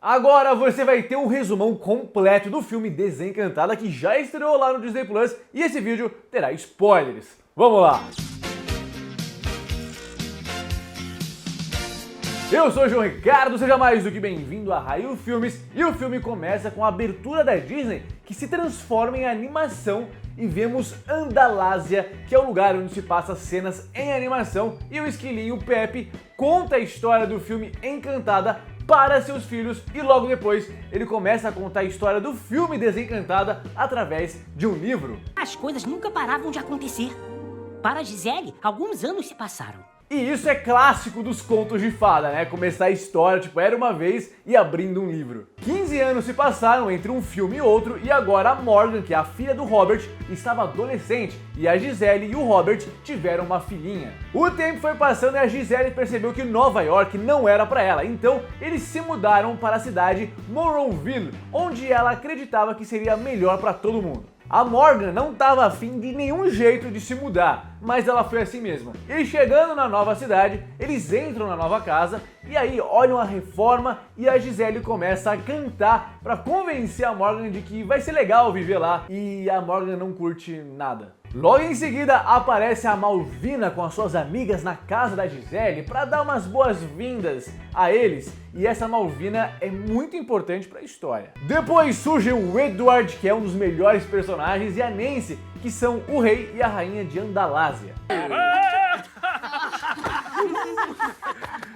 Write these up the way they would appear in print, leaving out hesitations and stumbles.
Agora você vai ter um resumão completo do filme Desencantada, que já estreou lá no Disney Plus, e esse vídeo terá spoilers. Vamos lá! Eu sou o João Ricardo, seja mais do que bem-vindo a Raio Filmes, e o filme começa com a abertura da Disney, que se transforma em animação, e vemos Andalásia, que é o lugar onde se passa cenas em animação, e o esquilinho Pepe conta a história do filme Encantada para seus filhos, e logo depois ele começa a contar a história do filme Desencantada através de um livro. As coisas nunca paravam de acontecer. Para Gisele, alguns anos se passaram. E isso é clássico dos contos de fada, né? Começar a história, tipo, era uma vez e abrindo um livro. 15 anos se passaram entre um filme e outro, e agora a Morgan, que é a filha do Robert, estava adolescente, e a Gisele e o Robert tiveram uma filhinha. O tempo foi passando e a Gisele percebeu que Nova York não era para ela, então eles se mudaram para a cidade Monroeville, onde ela acreditava que seria melhor para todo mundo. A Morgan não estava afim de nenhum jeito de se mudar, mas ela foi assim mesmo. E chegando na nova cidade, eles entram na nova casa e aí olham a reforma e a Gisele começa a cantar para convencer a Morgan de que vai ser legal viver lá, e a Morgan não curte nada. Logo em seguida aparece a Malvina com as suas amigas na casa da Gisele para dar umas boas-vindas a eles, e essa Malvina é muito importante para a história. Depois surge o Edward, que é um dos melhores personagens, e a Nancy, que são o rei e a rainha de Andalásia.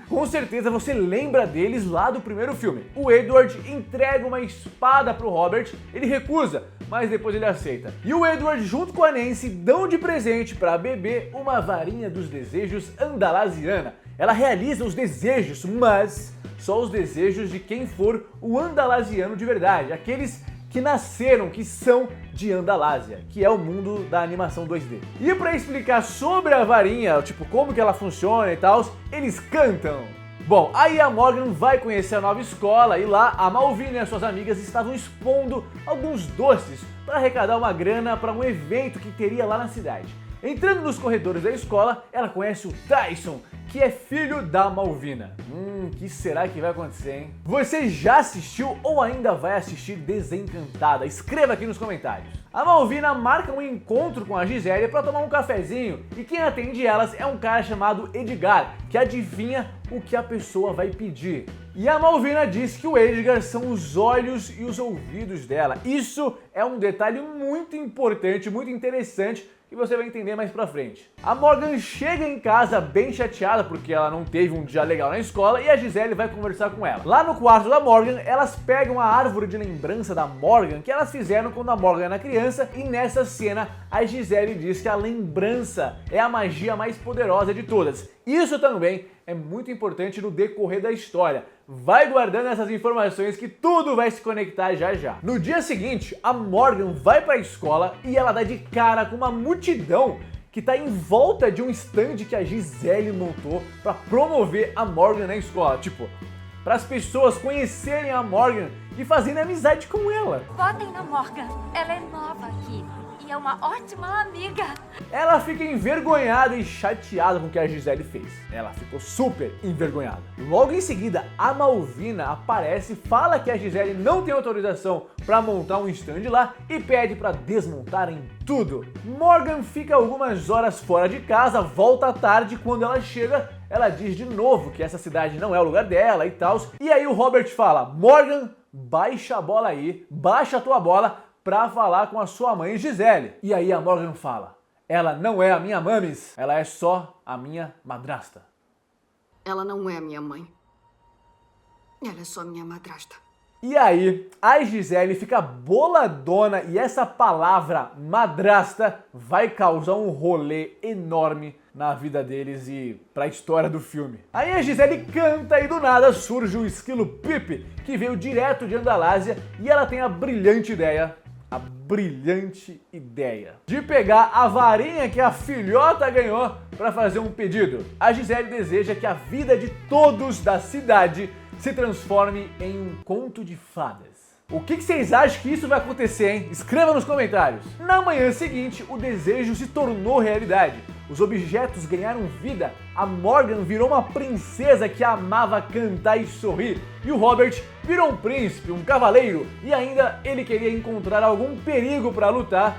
Com certeza você lembra deles lá do primeiro filme. O Edward entrega uma espada pro Robert, ele recusa, mas depois ele aceita. E o Edward junto com a Nancy dão de presente para a bebê uma varinha dos desejos andalasiana. Ela realiza os desejos, mas só os desejos de quem for o andalasiano de verdade, aqueles que nasceram, que são de Andalásia, que é o mundo da animação 2D. E para explicar sobre a varinha, tipo, como que ela funciona e tal, eles cantam. Bom, aí a Morgan vai conhecer a nova escola e lá a Malvina e as suas amigas estavam expondo alguns doces para arrecadar uma grana para um evento que teria lá na cidade. Entrando nos corredores da escola, ela conhece o Tyson, que é filho da Malvina. Que será que vai acontecer, hein? Você já assistiu ou ainda vai assistir Desencantada? Escreva aqui nos comentários. A Malvina marca um encontro com a Gisele para tomar um cafezinho, e quem atende elas é um cara chamado Edgar, que adivinha o que a pessoa vai pedir. E a Malvina diz que o Edgar são os olhos e os ouvidos dela. Isso é um detalhe muito importante, muito interessante, que você vai entender mais pra frente. A Morgan chega em casa bem chateada porque ela não teve um dia legal na escola, e a Gisele vai conversar com ela. Lá no quarto da Morgan, elas pegam a árvore de lembrança da Morgan que elas fizeram quando a Morgan era criança, e nessa cena a Gisele diz que a lembrança é a magia mais poderosa de todas. Isso também é muito importante no decorrer da história. Vai guardando essas informações que tudo vai se conectar já já. No dia seguinte, a Morgan vai para a escola e ela dá de cara com uma multidão que está em volta de um stand que a Gisele montou para promover a Morgan na escola. Tipo, para as pessoas conhecerem a Morgan e fazerem amizade com ela. Votem na Morgan, ela é nova aqui e é uma ótima amiga. Ela fica envergonhada e chateada com o que a Gisele fez. Ela ficou super envergonhada. Logo em seguida, a Malvina aparece, fala que a Gisele não tem autorização para montar um stand lá e pede para desmontarem tudo. Morgan fica algumas horas fora de casa, volta à tarde. Quando ela chega, ela diz de novo que essa cidade não é o lugar dela e tal. E aí o Robert fala: Morgan, baixa a bola aí, baixa a tua bola pra falar com a sua mãe Gisele. E aí a Morgan fala: ela não é a minha mamis, ela é só a minha madrasta. Ela não é minha mãe. Ela é só minha madrasta. E aí a Gisele fica boladona, e essa palavra madrasta vai causar um rolê enorme na vida deles e pra história do filme. Aí a Gisele canta e do nada surge o esquilo Pip, que veio direto de Andalásia, e ela tem a brilhante ideia de pegar a varinha que a filhota ganhou para fazer um pedido. A Gisele deseja que a vida de todos da cidade se transforme em um conto de fadas. O que vocês acham que isso vai acontecer, hein? Escreva nos comentários. Na manhã seguinte, o desejo se tornou realidade. os objetos ganharam vida, a Morgan virou uma princesa que amava cantar e sorrir, e o Robert virou um príncipe, um cavaleiro, e ainda ele queria encontrar algum perigo para lutar.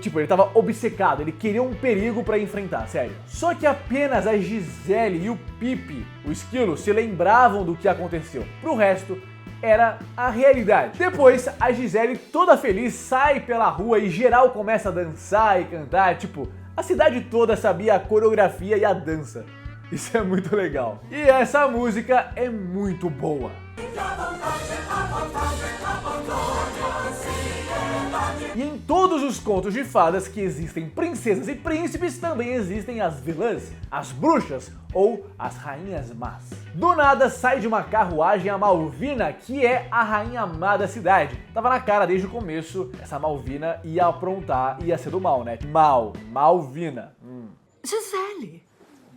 Tipo, ele tava obcecado, ele queria um perigo pra enfrentar, sério. Só que apenas a Gisele e o Pip, o esquilo, se lembravam do que aconteceu. Pro resto, era a realidade. Depois, a Gisele, toda feliz, sai pela rua e geral começa a dançar e cantar. Tipo, a cidade toda sabia a coreografia e a dança. Isso é muito legal. E essa música é muito boa. E em todos os contos de fadas que existem princesas e príncipes, também existem as vilãs, as bruxas ou as rainhas más. Do nada sai de uma carruagem a Malvina, que é a rainha má da cidade. Tava na cara desde o começo, essa Malvina ia aprontar, ia ser do mal, né? Malvina. Gisele,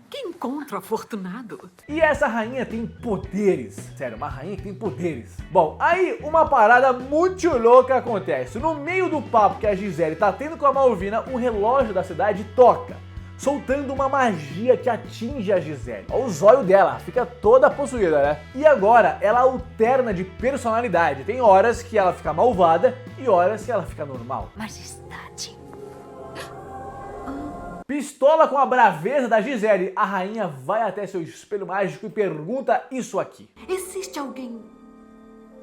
que encontro afortunado. E essa rainha tem poderes. Sério, uma rainha que tem poderes. Bom, aí uma parada muito louca acontece. No meio do papo que a Gisele tá tendo com a Malvina, o relógio da cidade toca, soltando uma magia que atinge a Gisele. Olha o zóio dela, fica toda possuída, né? E agora ela alterna de personalidade. Tem horas que ela fica malvada e horas que ela fica normal. Majestade. Pistola com a braveza da Gisele, a rainha vai até seu espelho mágico e pergunta isso aqui. Existe alguém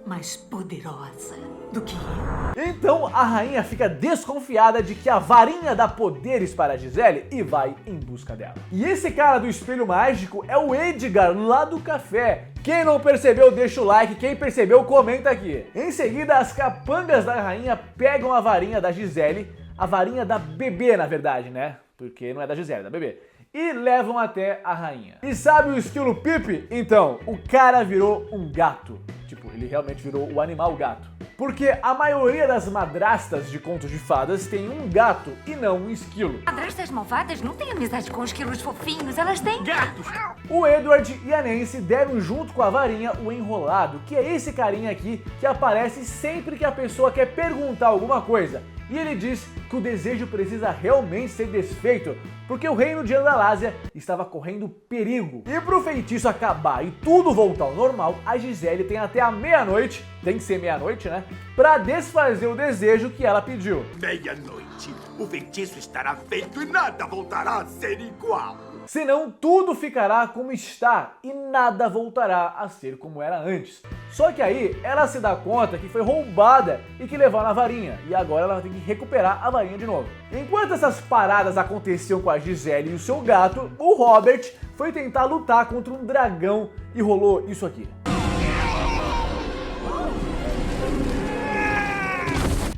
mais poderosa do que eu? Então a rainha fica desconfiada de que a varinha dá poderes para a Gisele e vai em busca dela. E esse cara do espelho mágico é o Edgar, lá do café. Quem não percebeu, deixa o like, quem percebeu, comenta aqui. Em seguida, as capangas da rainha pegam a varinha da Gisele, a varinha da bebê, na verdade, né? Porque não é da Gisele, é da bebê. E levam até a rainha. E sabe o esquilo Pip? Então, o cara virou um gato. Tipo, ele realmente virou o animal gato. Porque a maioria das madrastas de contos de fadas tem um gato e não um esquilo. Madrastas malvadas não têm amizade com esquilos fofinhos, elas têm gatos. O Edward e a Nancy deram junto com a varinha o enrolado, que é esse carinha aqui que aparece sempre que a pessoa quer perguntar alguma coisa. E ele diz que o desejo precisa realmente ser desfeito, porque o reino de Andalásia estava correndo perigo. E pro feitiço acabar e tudo voltar ao normal, a Gisele tem até a meia-noite, tem que ser meia-noite, né? Pra desfazer o desejo que ela pediu. Meia-noite, o feitiço estará feito e nada voltará a ser igual. Senão tudo ficará como está e nada voltará a ser como era antes. Só que aí ela se dá conta que foi roubada e que levaram a varinha, e agora ela tem que recuperar a varinha de novo. Enquanto essas paradas aconteciam com a Gisele e o seu gato, o Robert foi tentar lutar contra um dragão e rolou isso aqui.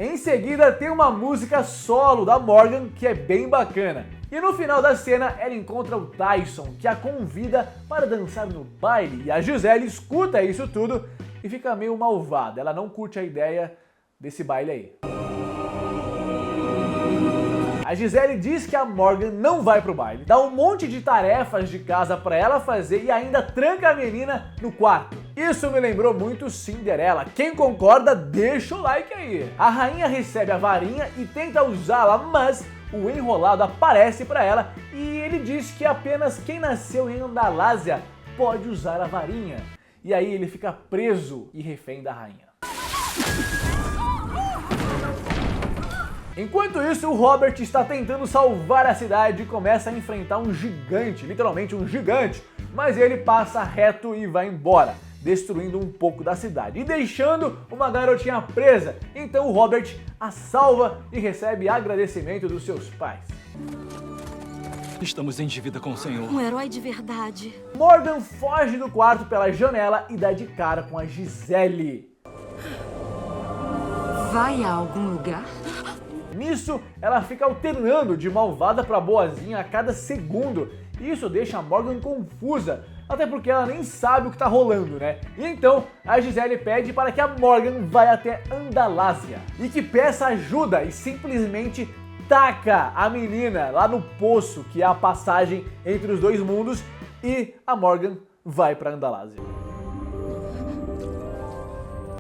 Em seguida tem uma música solo da Morgan que é bem bacana. E no final da cena ela encontra o Tyson, que a convida para dançar no baile, e a Gisele escuta isso tudo e fica meio malvada, ela não curte a ideia desse baile aí. A Gisele diz que a Morgan não vai pro baile, dá um monte de tarefas de casa para ela fazer e ainda tranca a menina no quarto. Isso me lembrou muito Cinderela. Quem concorda, deixa o like aí. A rainha recebe a varinha e tenta usá-la, mas o enrolado aparece para ela e ele diz que apenas quem nasceu em Andalásia pode usar a varinha. E aí ele fica preso e refém da rainha. Enquanto isso, o Robert está tentando salvar a cidade e começa a enfrentar um gigante, literalmente um gigante, mas ele passa reto e vai embora, destruindo um pouco da cidade e deixando uma garotinha presa. Então o Robert a salva e recebe agradecimento dos seus pais. Estamos em dívida com o senhor. Um herói de verdade. Morgan foge do quarto pela janela e dá de cara com a Gisele. Vai a algum lugar? Nisso, ela fica alternando de malvada pra boazinha a cada segundo. E isso deixa a Morgan confusa, até porque ela nem sabe o que tá rolando, né? E então, a Gisele pede para que a Morgan vá até Andalásia e que peça ajuda e simplesmente taca a menina lá no poço, que é a passagem entre os dois mundos, e a Morgan vai pra Andalásia.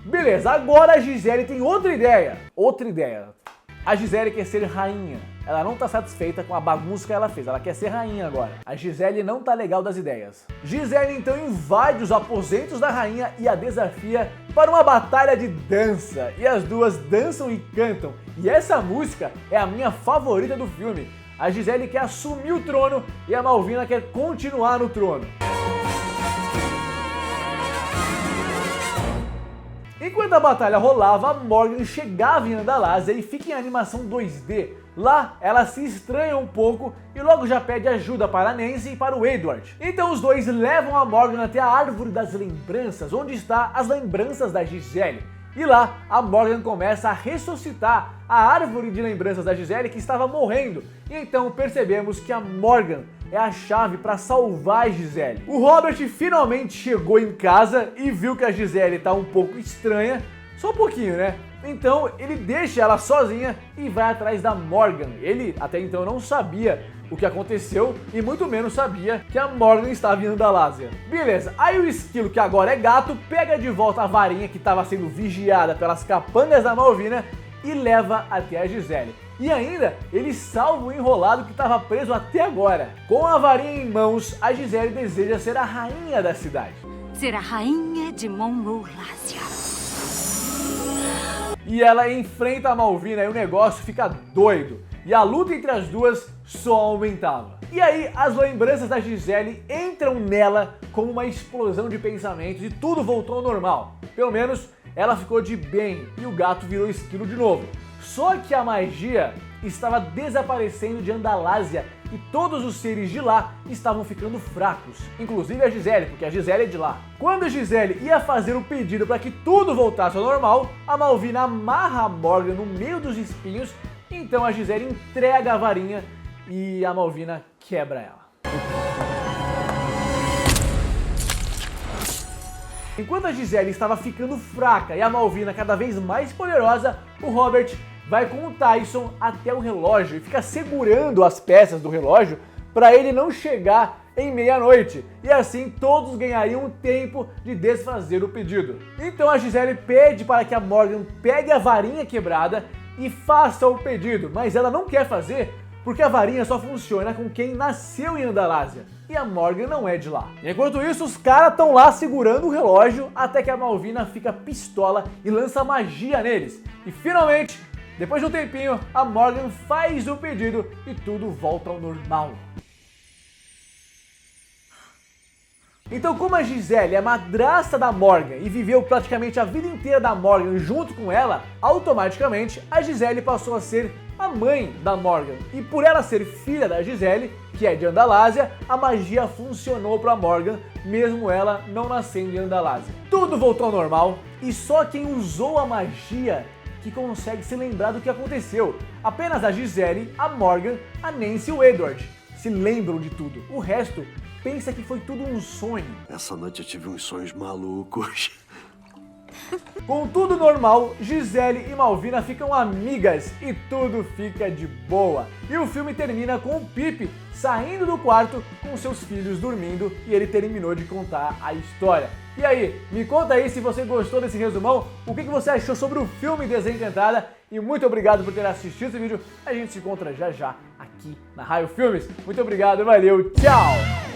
Beleza, agora a Gisele tem outra ideia. A Gisele quer ser rainha. ela não tá satisfeita com a bagunça que ela fez, ela quer ser rainha agora. A Gisele não tá legal das ideias. Gisele então invade os aposentos da rainha e a desafia para uma batalha de dança. E as duas dançam e cantam. E essa música é a minha favorita do filme. A Gisele quer assumir o trono e a Malvina quer continuar no trono. Enquanto a batalha rolava, a Morgan chegava em Andalásia e fica em animação 2D. Lá, ela se estranha um pouco e logo já pede ajuda para a Nancy e para o Edward. Então os dois levam a Morgan até a Árvore das Lembranças, onde está as lembranças da Gisele. E lá, a Morgan começa a ressuscitar a árvore de lembranças da Gisele que estava morrendo. E então percebemos que a Morgan é a chave para salvar a Gisele. O Robert finalmente chegou em casa e viu que a Gisele está um pouco estranha, só um pouquinho, né? Então ele deixa ela sozinha e vai atrás da Morgan. Ele até então não sabia o que aconteceu e muito menos sabia que a Morgan estava em Andalásia. Beleza, aí o esquilo, que agora é gato, pega de volta a varinha que estava sendo vigiada pelas capangas da Malvina e leva até a Gisele. E ainda, ele salva o enrolado que estava preso até agora. Com a varinha em mãos, a Gisele deseja ser a rainha da cidade. Ser a rainha de Monroe-Lásia. E ela enfrenta a Malvina e o negócio fica doido. E a luta entre as duas só aumentava. E aí, as lembranças da Gisele entram nela como uma explosão de pensamentos e tudo voltou ao normal. Pelo menos, ela ficou de bem e o gato virou esquilo de novo. Só que a magia estava desaparecendo de Andalásia e todos os seres de lá estavam ficando fracos, inclusive a Gisele, porque a Gisele é de lá. Quando a Gisele ia fazer o pedido para que tudo voltasse ao normal, a Malvina amarra a Morgan no meio dos espinhos, então a Gisele entrega a varinha e a Malvina quebra ela. Enquanto a Gisele estava ficando fraca e a Malvina cada vez mais poderosa, o Robert vai com o Tyson até o relógio e fica segurando as peças do relógio para ele não chegar em meia-noite. E assim todos ganhariam tempo de desfazer o pedido. Então a Gisele pede para que a Morgan pegue a varinha quebrada e faça o pedido, mas ela não quer fazer porque a varinha só funciona com quem nasceu em Andalásia. E a Morgan não é de lá. Enquanto isso, os caras estão lá segurando o relógio até que a Malvina fica pistola e lança magia neles. E finalmente, depois de um tempinho, a Morgan faz o pedido e tudo volta ao normal. Então, como a Gisele é madrasta da Morgan e viveu praticamente a vida inteira da Morgan junto com ela, automaticamente a Gisele passou a ser a mãe da Morgan. E por ela ser filha da Gisele, que é de Andalásia, a magia funcionou para Morgan, mesmo ela não nascendo em Andalásia. Tudo voltou ao normal e só quem usou a magia que consegue se lembrar do que aconteceu. Apenas a Gisele, a Morgan, a Nancy e o Edward se lembram de tudo. O resto pensa que foi tudo um sonho. Essa noite eu tive uns sonhos malucos. Com tudo normal, Gisele e Malvina ficam amigas e tudo fica de boa. E o filme termina com o Pip saindo do quarto com seus filhos dormindo e ele terminou de contar a história. E aí, me conta aí se você gostou desse resumão, o que você achou sobre o filme Desencantada e muito obrigado por ter assistido esse vídeo. A gente se encontra já já aqui na Raio Filmes. Muito obrigado, valeu, tchau!